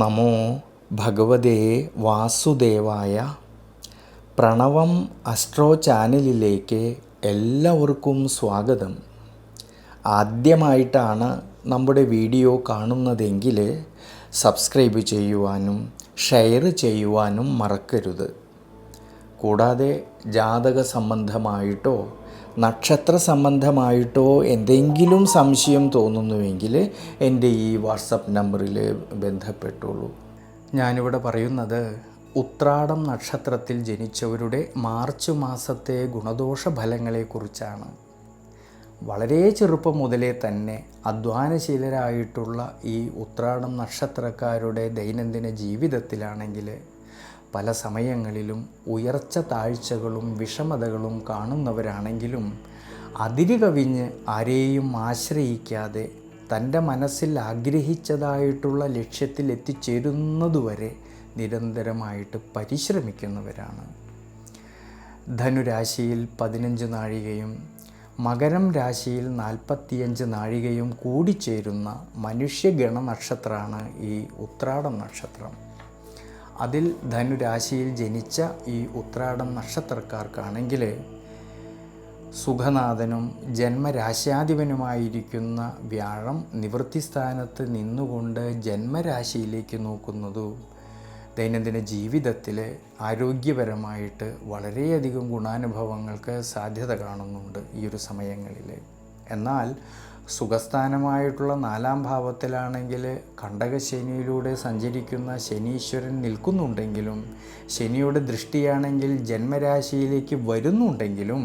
നമോ ഭഗവതേ വാസുദേവായ. പ്രണവം അസ്ട്രോ ചാനലിലേക്ക് എല്ലാവർക്കും സ്വാഗതം. ആദ്യമായിട്ടാണ് നമ്മുടെ വീഡിയോ കാണുന്നതെങ്കിൽ സബ്സ്ക്രൈബ് ചെയ്യുവാനും ഷെയർ ചെയ്യുവാനും മറക്കരുത്. കൂടാതെ ജാതക സംബന്ധമായിട്ടോ നക്ഷത്ര സംബന്ധമായിട്ടോ എന്തെങ്കിലും സംശയം തോന്നുന്നുവെങ്കിൽ എൻ്റെ ഈ വാട്സപ്പ് നമ്പറിൽ ബന്ധപ്പെട്ടോളൂ. ഞാനിവിടെ പറയുന്നത് ഉത്രാടം നക്ഷത്രത്തിൽ ജനിച്ചവരുടെ മാർച്ച് മാസത്തെ ഗുണദോഷ ഫലങ്ങളെക്കുറിച്ചാണ്. വളരെ ചെറുപ്പം മുതലേ തന്നെ അധ്വാനശീലരായിട്ടുള്ള ഈ ഉത്രാടം നക്ഷത്രക്കാരുടെ ദൈനംദിന ജീവിതത്തിലാണെങ്കിൽ പല സമയങ്ങളിലും ഉയർച്ച താഴ്ചകളും വിഷമതകളും കാണുന്നവരാണെങ്കിലും അതിര് കവിഞ്ഞ് ആരെയും ആശ്രയിക്കാതെ തൻ്റെ മനസ്സിൽ ആഗ്രഹിച്ചതായിട്ടുള്ള ലക്ഷ്യത്തിൽ എത്തിച്ചേരുന്നതുവരെ നിരന്തരമായിട്ട് പരിശ്രമിക്കുന്നവരാണ്. ധനുരാശിയിൽ 15 നാഴികയും മകരം രാശിയിൽ 45 നാഴികയും കൂടിച്ചേരുന്ന മനുഷ്യഗണ നക്ഷത്രമാണ് ഈ ഉത്രാടം നക്ഷത്രം. അതിൽ ധനുരാശിയിൽ ജനിച്ച ഈ ഉത്രാടം നക്ഷത്രക്കാർക്കാണെങ്കിൽ സുഖനാഥനും ജന്മരാശ്യാധിപനുമായിരിക്കുന്ന വ്യാഴം നിവൃത്തിസ്ഥാനത്ത് നിന്നുകൊണ്ട് ജന്മരാശിയിലേക്ക് നോക്കുന്നതു ദൈനംദിന ജീവിതത്തിൽ ആരോഗ്യപരമായിട്ട് വളരെയധികം ഗുണാനുഭവങ്ങൾക്ക് സാധ്യത കാണുന്നുണ്ട് ഈ ഒരു സമയങ്ങളിൽ. എന്നാൽ സുഖസ്ഥാനമായിട്ടുള്ള 4-ാം ഭാവത്തിലാണെങ്കിൽ കണ്ടകശനിയിലൂടെ സഞ്ചരിക്കുന്ന ശനീശ്വരൻ നിൽക്കുന്നുണ്ടെങ്കിലും ശനിയുടെ ദൃഷ്ടിയാണെങ്കിൽ ജന്മരാശിയിലേക്ക് വരുന്നുണ്ടെങ്കിലും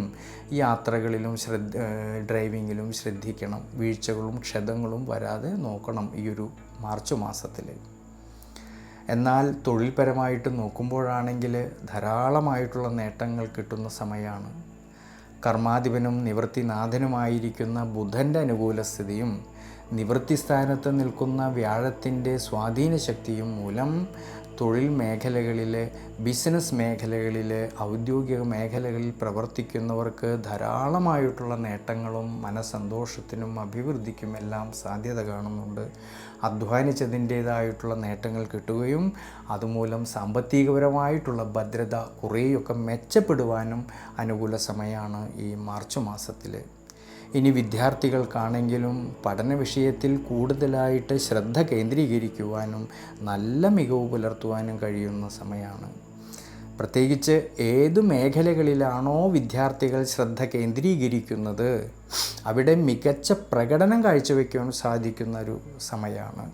യാത്രകളിലും ഡ്രൈവിങ്ങിലും ശ്രദ്ധിക്കണം. വീഴ്ചകളും ക്ഷതങ്ങളും വരാതെ നോക്കണം ഈ ഒരു മാർച്ച് മാസത്തിൽ. എന്നാൽ തൊഴിൽപരമായിട്ട് നോക്കുമ്പോഴാണെങ്കിൽ ധാരാളമായിട്ടുള്ള നേട്ടങ്ങൾ കിട്ടുന്ന സമയമാണ്. കർമാധിപനും നിവൃത്തിനാഥനുമായിരിക്കുന്ന ബുധൻ്റെ അനുകൂല സ്ഥിതിയും നിവൃത്തിസ്ഥാനത്ത് നിൽക്കുന്ന വ്യാഴത്തിൻ്റെ സ്വാധീന ശക്തിയും മൂലം തൊഴിൽ മേഖലകളിൽ, ബിസിനസ് മേഖലകളിൽ, ഔദ്യോഗിക മേഖലകളിൽ പ്രവർത്തിക്കുന്നവർക്ക് ധാരാളമായിട്ടുള്ള നേട്ടങ്ങളും മനസ്സന്തോഷത്തിനും അഭിവൃദ്ധിക്കും എല്ലാം സാധ്യത കാണുന്നുണ്ട്. അധ്വാനിച്ചതിൻ്റേതായിട്ടുള്ള നേട്ടങ്ങൾ കിട്ടുകയും അതുമൂലം സാമ്പത്തികപരമായിട്ടുള്ള ഭദ്രത കുറേയൊക്കെ മെച്ചപ്പെടുവാനും അനുകൂല സമയമാണ് ഈ മാർച്ച് മാസത്തിൽ. ഇനി വിദ്യാർത്ഥികൾക്കാണെങ്കിലും പഠന വിഷയത്തിൽ കൂടുതലായിട്ട് ശ്രദ്ധ കേന്ദ്രീകരിക്കുവാനും നല്ല മികവ് പുലർത്തുവാനും കഴിയുന്ന സമയമാണ്. പ്രത്യേകിച്ച് ഏതു മേഖലകളിലാണോ വിദ്യാർത്ഥികൾ ശ്രദ്ധ കേന്ദ്രീകരിക്കുന്നത് അവിടെ മികച്ച പ്രകടനം കാഴ്ചവെക്കുവാൻ സാധിക്കുന്ന ഒരു സമയമാണ്.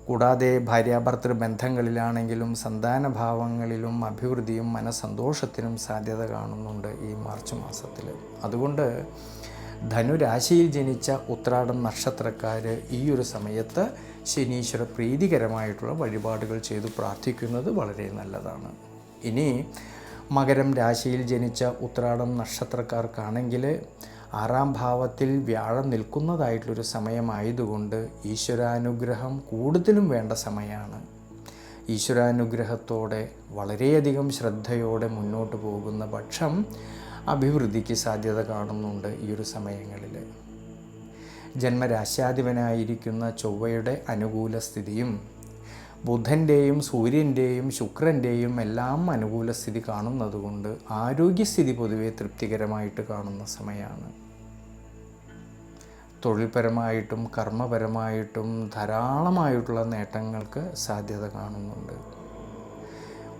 കൂടാതെ ഭാര്യാഭർത്തൃ ബന്ധങ്ങളിലാണെങ്കിലും സന്താനഭാവങ്ങളിലും അഭിവൃദ്ധിയും മനസ്സന്തോഷത്തിനും സാധ്യത കാണുന്നുണ്ട് ഈ മാർച്ച് മാസത്തിൽ. അതുകൊണ്ട് ധനുരാശിയിൽ ജനിച്ച ഉത്രാടം നക്ഷത്രക്കാർ ഈ ഒരു സമയത്ത് ശനീശ്വര പ്രീതികരമായിട്ടുള്ള വഴിപാടുകൾ ചെയ്തു പ്രാർത്ഥിക്കുന്നത് വളരെ നല്ലതാണ്. ഇനി മകരം രാശിയിൽ ജനിച്ച ഉത്രാടം നക്ഷത്രക്കാർക്കാണെങ്കിൽ 6-ാം ഭാവത്തിൽ വ്യാഴം നിൽക്കുന്നതായിട്ടുള്ളൊരു സമയമായതുകൊണ്ട് ഈശ്വരാനുഗ്രഹം കൂടുതലും വേണ്ട സമയമാണ്. ഈശ്വരാനുഗ്രഹത്തോടെ വളരെയധികം ശ്രദ്ധയോടെ മുന്നോട്ട് പോകുന്ന പക്ഷം അഭിവൃദ്ധിക്ക് സാധ്യത കാണുന്നുണ്ട് ഈ ഒരു സമയങ്ങളിൽ. ജന്മരാശ്യാധിപനായിരിക്കുന്ന ചൊവ്വയുടെ അനുകൂല സ്ഥിതിയും ബുധൻ്റെയും സൂര്യൻ്റെയും ശുക്രൻ്റെയും എല്ലാം അനുകൂല സ്ഥിതി കാണുന്നതുകൊണ്ട് ആരോഗ്യസ്ഥിതി പൊതുവെ തൃപ്തികരമായിട്ട് കാണുന്ന സമയമാണ്. തൊഴിൽപരമായിട്ടും കർമ്മപരമായിട്ടും ധാരാളമായിട്ടുള്ള നേട്ടങ്ങൾക്ക് സാധ്യത കാണുന്നുണ്ട്.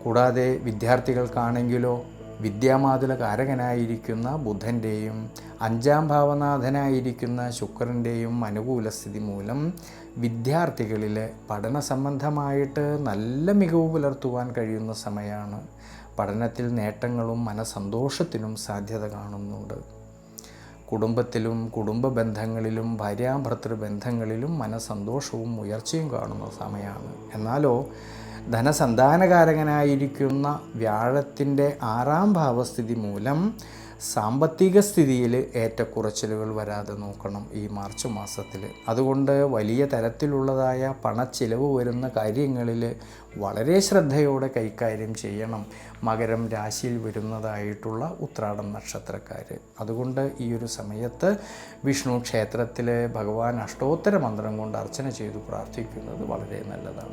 കൂടാതെ വിദ്യാർത്ഥികൾക്കാണെങ്കിലോ വിദ്യാമാതുല കാരകനായിരിക്കുന്ന ബുധൻ്റെയും 5-ാം ഭാവനാഥനായിരിക്കുന്ന ശുക്രൻ്റെയും അനുകൂല സ്ഥിതി മൂലം വിദ്യാർത്ഥികളിൽ പഠന സംബന്ധമായിട്ട് നല്ല മികവ് പുലർത്തുവാൻ കഴിയുന്ന സമയമാണ്. പഠനത്തിൽ നേട്ടങ്ങളും മനസ്സന്തോഷത്തിനും സാധ്യത കാണുന്നുണ്ട്. കുടുംബത്തിലും കുടുംബ ബന്ധങ്ങളിലും ഭാര്യാഭർത്തൃ ബന്ധങ്ങളിലും മനസ്സന്തോഷവും ഉയർച്ചയും കാണുന്ന സമയമാണ്. എന്നാലോ ധനസന്താനകാരകനായിരിക്കുന്ന വ്യാഴത്തിൻ്റെ 6-ാം ഭാവസ്ഥിതി മൂലം സാമ്പത്തിക സ്ഥിതിയിൽ ഏറ്റക്കുറച്ചിലുകൾ വരാതെ നോക്കണം ഈ മാർച്ച് മാസത്തിൽ. അതുകൊണ്ട് വലിയ തരത്തിലുള്ളതായ പണച്ചിലവ് വരുന്ന കാര്യങ്ങളിൽ വളരെ ശ്രദ്ധയോടെ കൈകാര്യം ചെയ്യണം മകരം രാശിയിൽ വരുന്നതായിട്ടുള്ള ഉത്രാടം നക്ഷത്രക്കാർ. അതുകൊണ്ട് ഈ ഒരു സമയത്ത് വിഷ്ണു ക്ഷേത്രത്തിൽ ഭഗവാൻ അഷ്ടോത്തര മന്ത്രം കൊണ്ട് അർച്ചന ചെയ്തു പ്രാർത്ഥിക്കുന്നത് വളരെ നല്ലതാണ്.